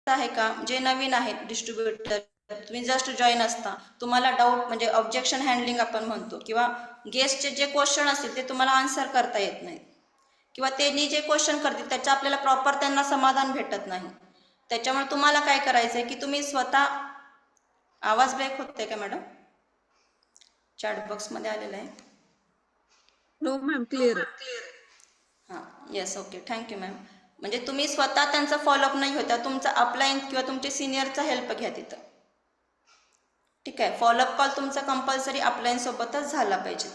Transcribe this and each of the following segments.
आहे का, जे नवीन आहेत डिस्ट्रीब्युटर, तुम्ही जस्ट जॉईन असता, तुम्हाला डाऊट म्हणजे ऑब्जेक्शन हँडलिंग आपण म्हणतो, किंवा गेस्टचे जे क्वेश्चन असतील ते तुम्हाला आन्सर करता येत नाही, किंवा त्यांनी जे क्वेश्चन करतील त्याचं आपल्याला प्रॉपर त्यांना समाधान भेटत नाही, त्याच्यामुळे तुम्हाला काय करायचं आहे की तुम्ही स्वतः. आवाज ब्रेक होतोय का मॅडम? चॅट बॉक्समध्ये आलेला आहे. नो मॅम, क्लिअर आहे. हां, येस, ओके, थँक्यू मॅम. म्हणजे तुम्ही स्वतः त्यांचा फॉलोअप नाही होता, तुमचा अपलाईन किंवा तुमच्या सिनियरचा हेल्प घ्या तिथं. ठीक आहे, फॉलोअप कॉल तुमचा कंपल्सरी अपलाईनसोबतच झाला पाहिजे.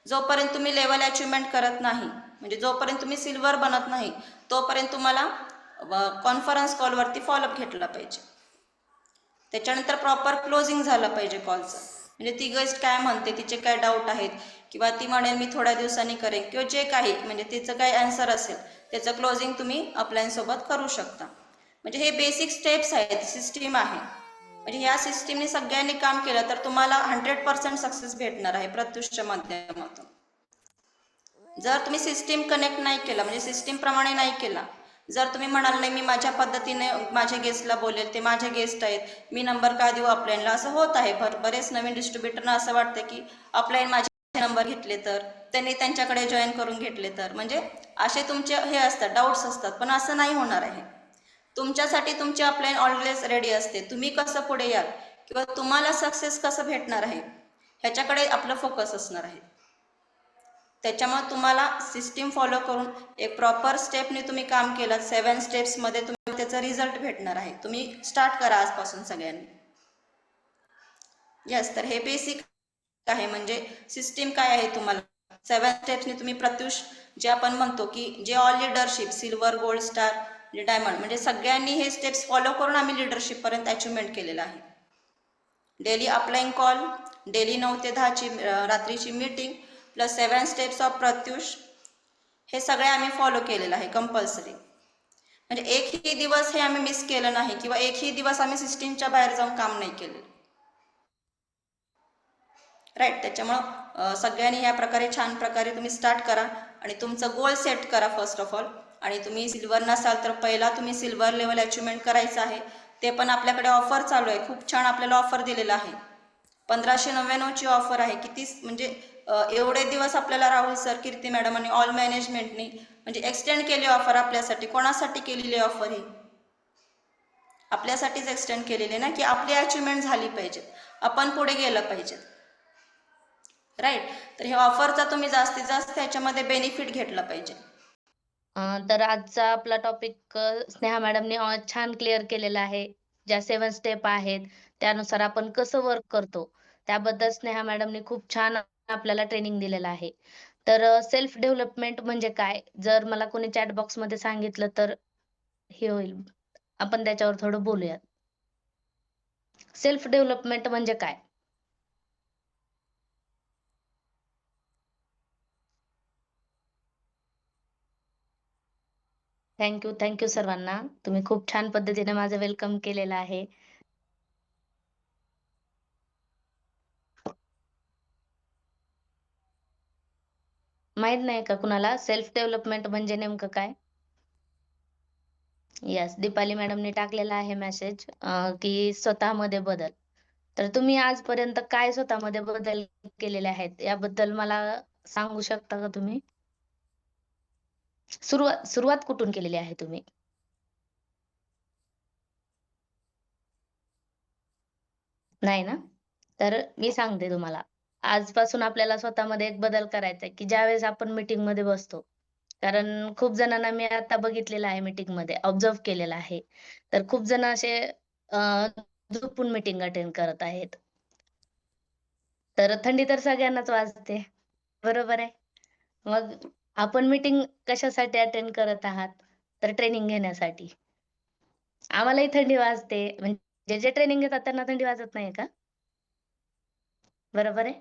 जोपर्यंत तुम्ही लेवल अचिव्हमेंट करत नाही, म्हणजे जोपर्यंत तुम्ही सिल्वर बनत नाही, तोपर्यंत तुम्हाला कॉन्फरन्स कॉलवरती फॉलोअप घेतला पाहिजे. त्याच्यानंतर प्रॉपर क्लोजिंग झालं पाहिजे कॉलचं, म्हणजे ती गेस्ट काय म्हणते, तिचे काय डाऊट आहेत, किंवा ती म्हणेल मी थोड्या दिवसांनी करेन, किंवा जे काही म्हणजे तिचं काही आन्सर असेल त्याचं क्लोजिंग तुम्ही अपलाईनसोबत करू शकता. म्हणजे हे बेसिक स्टेप्स आहेत, सिस्टीम आहे. म्हणजे ह्या सिस्टीमने सगळ्यांनी काम केलं तर तुम्हाला 100% सक्सेस भेटणार आहे प्रत्युषच्या माध्यमातून. जर तुम्ही सिस्टीम कनेक्ट नाही केला, म्हणजे सिस्टीमप्रमाणे नाही केला, जर तुम्ही म्हणाल नाही मी माझ्या पद्धतीने माझ्या गेस्टला बोलेल, ते माझे गेस्ट आहेत, मी नंबर का देऊ अपलाईनला, असं होत आहे. बरेच नवीन डिस्ट्रीब्युटरना असं वाटतं की अपलाईन माझे नंबर घेतले तर, त्यांनी त्यांच्याकडे जॉईन करून घेतले तर, म्हणजे असे तुमचे हे असतात, डाऊट्स असतात. पण असं नाही होणार आहे. तुमच्यासाठी तुमची अपलाईन ऑलवेज रेडी असते. तुम्ही कसं पुढे याल किंवा तुम्हाला सक्सेस कसं भेटणार आहे ह्याच्याकडे आपलं फोकस असणार आहे. त्याच्यामुळे तुम्हाला सिस्टीम फॉलो करून एक प्रॉपर स्टेपने तुम्ही काम केलं, 7 स्टेप्समध्ये तुम्ही त्याचा रिझल्ट भेटणार आहे. तुम्ही स्टार्ट करा आजपासून सगळ्यांनी. यस, तर हे बेसिक आहे. म्हणजे सिस्टीम काय आहे, तुम्हाला 7 स्टेप्सने तुम्ही प्रत्युष जे आपण म्हणतो की जे all leadership silver, gold, star, diamond, म्हणजे सगळ्यांनी हे स्टेप्स फॉलो करून आम्ही लिडरशिपपर्यंत अचिव्हमेंट केलेलं आहे. डेली अपलाईन कॉल, डेली 9 ते 10ची रात्रीची meeting, plus 7 steps of Pratyush, हे सगळे आम्ही फॉलो केलेलं आहे कंपल्सरी. म्हणजे एकही दिवस हे आम्ही मिस केलं नाही, किंवा एकही दिवस आम्ही सिस्टीमच्या बाहेर जाऊन काम नाही केलं. राईट, त्याच्यामुळं सगळ्यांनी ह्या प्रकारे छान प्रकारे तुम्ही स्टार्ट करा आणि तुमचं गोल सेट करा फर्स्ट ऑफ ऑल. आणि तुम्ही सिल्वर नसाल तर पहिला तुम्ही सिल्वर लेवल अचिव्हमेंट करायचं आहे. ते पण आपल्याकडे ऑफर चालू आहे, खूप छान आपल्याला ऑफर दिलेलं आहे. 1599ची ऑफर आहे. किती म्हणजे एवढे दिवस आपल्याला राहुल सर, कीर्ती मॅडम आणि ऑल मॅनेजमेंटनी म्हणजे एक्सटेंड केली ऑफर आपल्यासाठी. कोणासाठी केलेली ऑफर ही? आपल्यासाठीच एक्सटेंड केलेली ना, की आपली अचिव्हमेंट झाली पाहिजे, आपण पुढे गेलं पाहिजे. राईट, तर हे ऑफरचा तुम्ही जास्तीत जास्त ह्याच्यामध्ये बेनिफिट घेतला पाहिजे. तर आजचा आपला टॉपिक स्नेहा मॅडमने छान क्लिअर केलेला आहे. ज्या 7 स्टेप आहेत त्यानुसार आपण कसं वर्क करतो त्याबद्दल स्नेहा मॅडमने खूप छान आपल्याला ट्रेनिंग दिलेलं आहे. तर सेल्फ डेव्हलपमेंट म्हणजे काय, जर मला कोणी चॅट बॉक्स मध्ये सांगितलं तर हे होईल, आपण त्याच्यावर थोडं बोलूयात. सेल्फ डेव्हलपमेंट म्हणजे काय? थँक्यू सर्वांना. तुम्ही खूप छान पद्धतीने माझं वेलकम केलेलं आहे. माहित नाही का कुणाला सेल्फ डेव्हलपमेंट म्हणजे नेमकं काय? येस, दीपाली मॅडमने टाकलेला आहे मेसेज की स्वतःमध्ये बदल. तर तुम्ही आजपर्यंत काय स्वतःमध्ये बदल केलेले आहेत याबद्दल मला सांगू शकता का तुम्ही? सुरुवात कुठून केलेली आहे तुम्ही? नाही ना? तर मी सांगते तुम्हाला. आजपासून आपल्याला स्वतःमध्ये एक बदल करायचा आहे, की ज्यावेळेस आपण मीटिंगमध्ये बसतो. कारण खूप जणांना मी आता बघितलेलं आहे मीटिंगमध्ये, ऑब्झर्व्ह केलेलं आहे. तर खूप जण असे अ, झोपून मीटिंग अटेंड करत आहेत. तर थंडी तर सगळ्यांनाच वाजते, बरोबर आहे? मग आपण मीटिंग कशासाठी अटेंड करत आहात? तर ट्रेनिंग घेण्यासाठी. आम्हालाही थंडी वाजते. म्हणजे जे ट्रेनिंग घेतात त्यांना थंडी वाजत नाही का? बरोबर आहे.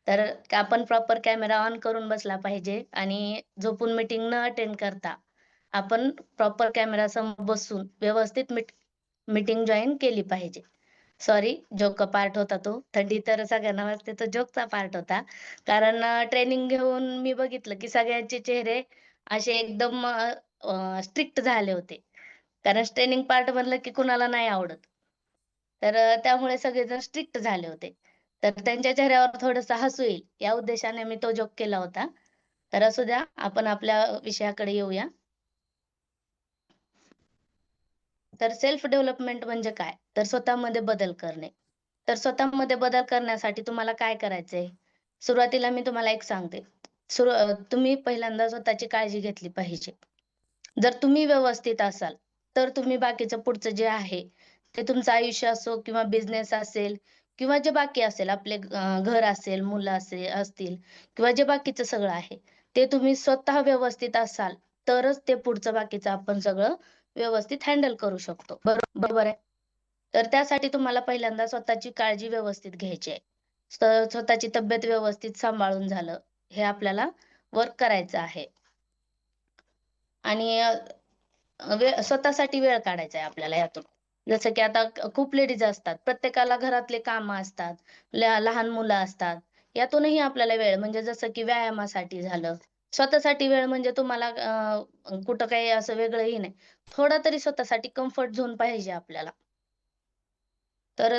तर आपण प्रॉपर कॅमेरा ऑन करून बसला पाहिजे आणि झोपून मीटिंग न अटेंड करता आपण प्रॉपर कॅमेरा समोर बसून व्यवस्थित मीटिंग जॉईन केली पाहिजे. सॉरी, जोक पार्ट होता तो. थंडी तर सगळ्यांना वाजते, तो जोकचा पार्ट होता. कारण ट्रेनिंग घेऊन मी बघितलं की सगळ्यांचे चेहरे असे एकदम स्ट्रिक्ट झाले होते. कारण स्ट्रेनिंग पार्ट म्हणलं की कुणाला नाही आवडत. तर त्यामुळे सगळेजण स्ट्रिक्ट झाले होते. तर त्यांच्या चेहऱ्यावर थोडंसं हसू येईल या उद्देशाने मी तो जोक केला होता. तर असू द्या, आपण आपल्या विषयाकडे येऊया. तर सेल्फ डेव्हलपमेंट म्हणजे काय? तर स्वतःमध्ये बदल करणे. तर स्वतःमध्ये बदल करण्यासाठी तुम्हाला काय करायचंय? सुरुवातीला मी तुम्हाला एक सांगते. तुम्ही पहिल्यांदा स्वतःची काळजी घेतली पाहिजे. जर तुम्ही व्यवस्थित असाल, तर तुम्ही बाकीचं पुढचं जे आहे, ते तुमचं आयुष्य असो किंवा बिझनेस असेल किंवा जे बाकी असेल, आपले घर असेल, मुलं असतील किंवा जे बाकीचं सगळं आहे, ते तुम्ही स्वतः व्यवस्थित असाल, तरच ते पुढचं बाकीचं आपण सगळं व्यवस्थित हँडल करू शकतो. बरोबर आहे? तर त्यासाठी तुम्हाला पहिल्यांदा स्वतःची काळजी व्यवस्थित घ्यायची आहे. स्वतःची तब्येत व्यवस्थित सांभाळून झालं, हे आपल्याला वर्क करायचं आहे. आणि स्वतःसाठी वेळ काढायचा आहे आपल्याला यातून. जसं की आता खूप लेडीज असतात. प्रत्येकाला घरातले कामं असतात. लहान मुलं असतात. यातूनही आपल्याला वेळ म्हणजे जसं की व्यायामासाठी झालं. स्वतःसाठी वेळ म्हणजे तुम्हाला कुठं काही असं वेगळंही नाही. थोडा तरी स्वतःसाठी कम्फर्ट झोन पाहिजे आपल्याला.